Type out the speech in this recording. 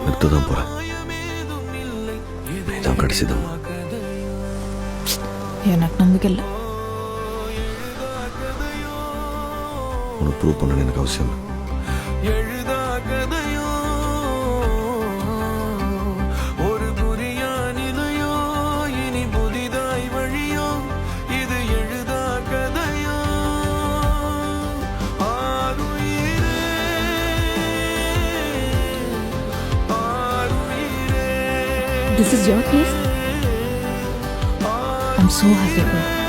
நிறுத்ததான் போறேன். இதான் கடைசிதான். எனக்கு நம்பிக்கை இல்லை. உனக்கு ப்ரூவ் பண்ணணும் எனக்கு அவசியம் இல்லை. This is your place? I'm so happy, bro.